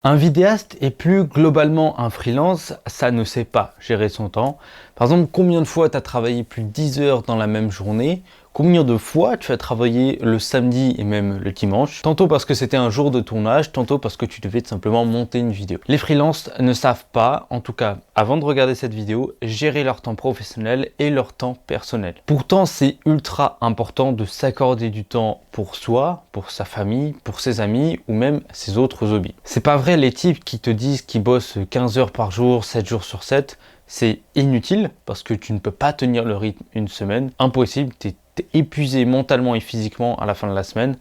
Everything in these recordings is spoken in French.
Un vidéaste et plus globalement un freelance, ça ne sait pas gérer son temps. Par exemple, combien de fois tu as travaillé plus de 10 heures dans la même journée? Combien de fois tu as travaillé le samedi et même le dimanche? Tantôt parce que c'était un jour de tournage, tantôt parce que tu devais tout simplement monter une vidéo. Les freelances ne savent pas, en tout cas avant de regarder cette vidéo, gérer leur temps professionnel et leur temps personnel. Pourtant, c'est ultra important de s'accorder du temps pour soi, pour sa famille, pour ses amis ou même ses autres hobbies. C'est pas vrai les types qui te disent qu'ils bossent 15 heures par jour, 7 jours sur 7. C'est inutile parce que tu ne peux pas tenir le rythme une semaine. Impossible, tu es épuisé mentalement et physiquement à la fin de la semaine.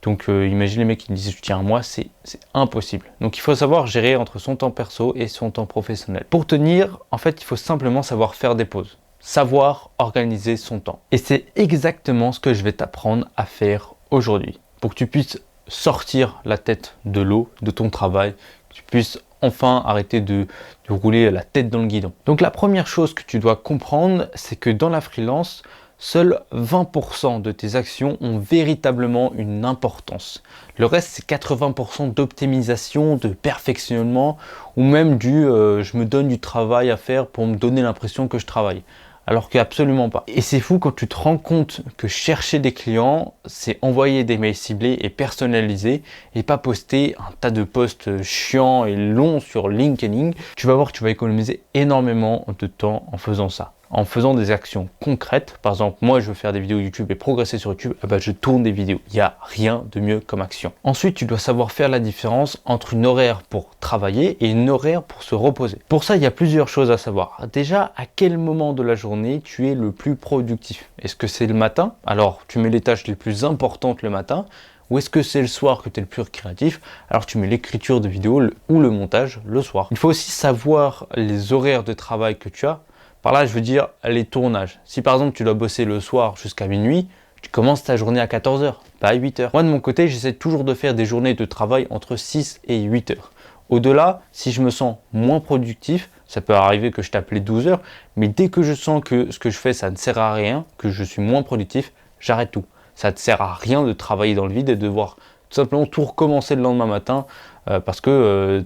Donc imagine les mecs qui me disent je tiens un mois, c'est impossible. Donc il faut savoir gérer entre son temps perso et son temps professionnel. Pour tenir, en fait, il faut simplement savoir faire des pauses. Savoir organiser son temps. Et c'est exactement ce que je vais t'apprendre à faire aujourd'hui. Pour que tu puisses sortir la tête de l'eau de ton travail, que tu puisses enfin arrêter de rouler la tête dans le guidon. Donc la première chose que tu dois comprendre, c'est que dans la freelance, seuls 20% de tes actions ont véritablement une importance. Le reste, c'est 80% d'optimisation, de perfectionnement ou même je me donne du travail à faire pour me donner l'impression que je travaille. Alors qu'absolument pas. Et c'est fou quand tu te rends compte que chercher des clients, c'est envoyer des mails ciblés et personnalisés et pas poster un tas de posts chiants et longs sur LinkedIn. Tu vas voir que tu vas économiser énormément de temps en faisant ça. En faisant des actions concrètes, par exemple, moi je veux faire des vidéos YouTube et progresser sur YouTube, je tourne des vidéos. Il n'y a rien de mieux comme action. Ensuite, tu dois savoir faire la différence entre une horaire pour travailler et une horaire pour se reposer. Pour ça, il y a plusieurs choses à savoir. Déjà, à quel moment de la journée tu es le plus productif? Est-ce que c'est le matin? Alors, tu mets les tâches les plus importantes le matin. Ou est-ce que c'est le soir que tu es le plus créatif? Alors tu mets l'écriture de vidéo ou le montage le soir. Il faut aussi savoir les horaires de travail que tu as. Par là, je veux dire les tournages. Si par exemple tu dois bosser le soir jusqu'à minuit, tu commences ta journée à 14 heures, pas à 8 heures. Moi de mon côté, j'essaie toujours de faire des journées de travail entre 6 et 8 heures. Au-delà, si je me sens moins productif, ça peut arriver que je tape les 12 heures, mais dès que je sens que ce que je fais, ça ne sert à rien, que je suis moins productif, j'arrête tout. Ça ne sert à rien de travailler dans le vide et de devoir tout simplement tout recommencer le lendemain matin parce que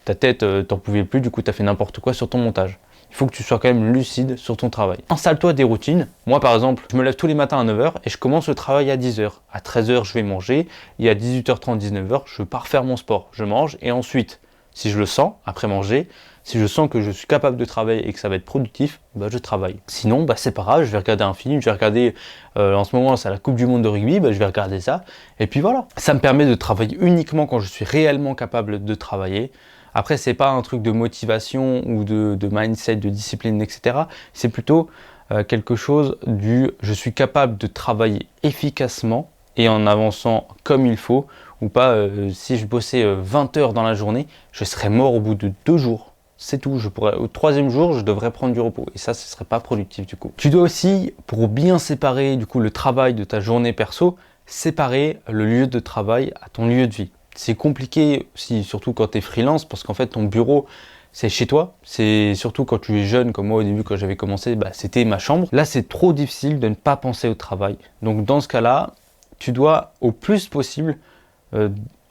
ta tête t'en pouvait plus, du coup tu as fait n'importe quoi sur ton montage. Il faut que tu sois quand même lucide sur ton travail. Installe-toi des routines. Moi par exemple, je me lève tous les matins à 9 heures et je commence le travail à 10 heures. À 13 heures, je vais manger et à 18h30, 19 heures, je pars faire mon sport. Je mange et ensuite, si je le sens, après manger, si je sens que je suis capable de travailler et que ça va être productif, je travaille. Sinon, c'est pas grave, je vais regarder un film, je vais regarder, en ce moment c'est la Coupe du Monde de rugby, je vais regarder ça. Et puis voilà. Ça me permet de travailler uniquement quand je suis réellement capable de travailler. Après, c'est pas un truc de motivation ou de mindset, de discipline, etc. C'est plutôt quelque chose je suis capable de travailler efficacement et en avançant comme il faut, ou pas si je bossais 20 heures dans la journée, je serais mort au bout de 2 jours. C'est tout, au 3e jour, je devrais prendre du repos. Et ça, ce serait pas productif du coup. Tu dois aussi, pour bien séparer du coup le travail de ta journée perso, séparer le lieu de travail à ton lieu de vie. C'est compliqué aussi, surtout quand tu es freelance, parce qu'en fait ton bureau c'est chez toi. C'est surtout quand tu es jeune, comme moi au début quand j'avais commencé, c'était ma chambre. Là c'est trop difficile de ne pas penser au travail. Donc dans ce cas-là, tu dois au plus possible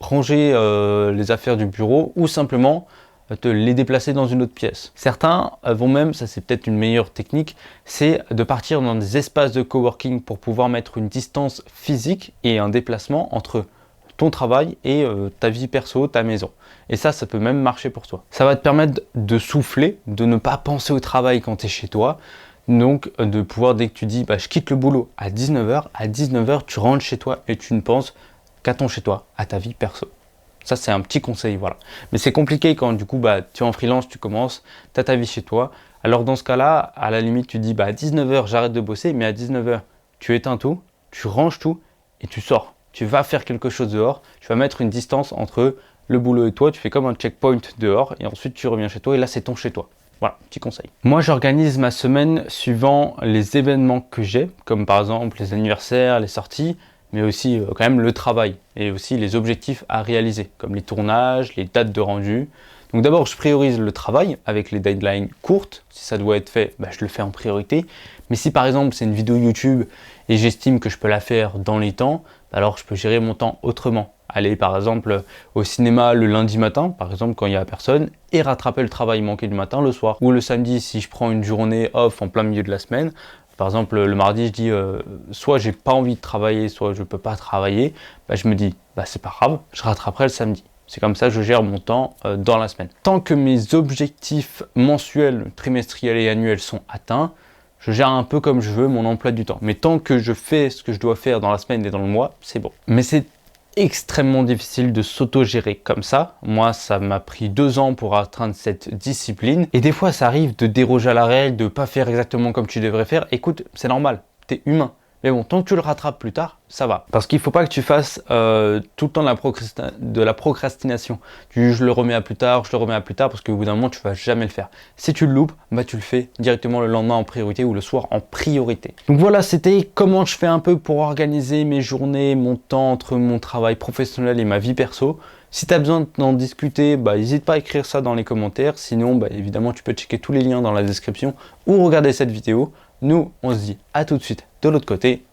ranger les affaires du bureau ou simplement te les déplacer dans une autre pièce. Certains vont même, ça c'est peut-être une meilleure technique, c'est de partir dans des espaces de coworking pour pouvoir mettre une distance physique et un déplacement entre ton travail et ta vie perso, ta maison. Et ça peut même marcher pour toi. Ça va te permettre de souffler, de ne pas penser au travail quand tu es chez toi. Donc de pouvoir, dès que tu dis je quitte le boulot à 19h, à 19h tu rentres chez toi et tu ne penses qu'à ton chez toi, à ta vie perso. Ça c'est un petit conseil, voilà. Mais c'est compliqué quand du coup tu es en freelance, tu commences, tu as ta vie chez toi. Alors dans ce cas-là, à la limite tu dis à 19h j'arrête de bosser, mais à 19h tu éteins tout, tu ranges tout et tu sors. Tu vas faire quelque chose dehors, tu vas mettre une distance entre le boulot et toi, tu fais comme un checkpoint dehors et ensuite tu reviens chez toi et là c'est ton chez toi. Voilà, petit conseil. Moi j'organise ma semaine suivant les événements que j'ai, comme par exemple les anniversaires, les sorties, mais aussi quand même le travail et aussi les objectifs à réaliser, comme les tournages, les dates de rendu. Donc d'abord je priorise le travail avec les deadlines courtes, si ça doit être fait, je le fais en priorité. Mais si par exemple c'est une vidéo YouTube et j'estime que je peux la faire dans les temps, alors je peux gérer mon temps autrement, aller par exemple au cinéma le lundi matin, par exemple quand il n'y a personne, et rattraper le travail manqué du matin le soir. Ou le samedi, si je prends une journée off en plein milieu de la semaine, par exemple le mardi, je dis soit j'ai pas envie de travailler, soit je peux pas travailler, bah, je me dis bah c'est pas grave, je rattraperai le samedi. C'est comme ça que je gère mon temps dans la semaine. Tant que mes objectifs mensuels, trimestriels et annuels sont atteints, je gère un peu comme je veux mon emploi du temps. Mais tant que je fais ce que je dois faire dans la semaine et dans le mois, c'est bon. Mais c'est extrêmement difficile de s'auto-gérer comme ça. Moi, ça m'a pris 2 ans pour atteindre cette discipline. Et des fois, ça arrive de déroger à la règle, de pas faire exactement comme tu devrais faire. Écoute, c'est normal, t'es humain. Mais bon, tant que tu le rattrapes plus tard, ça va. Parce qu'il ne faut pas que tu fasses tout le temps de la procrastination. Je le remets à plus tard, je le remets à plus tard, parce qu'au bout d'un moment, tu ne vas jamais le faire. Si tu le loupes, bah, tu le fais directement le lendemain en priorité ou le soir en priorité. Donc voilà, c'était comment je fais un peu pour organiser mes journées, mon temps entre mon travail professionnel et ma vie perso. Si tu as besoin d'en discuter, bah, n'hésite pas à écrire ça dans les commentaires. Sinon, bah, évidemment, tu peux checker tous les liens dans la description ou regarder cette vidéo. Nous, on se dit à tout de suite de l'autre côté.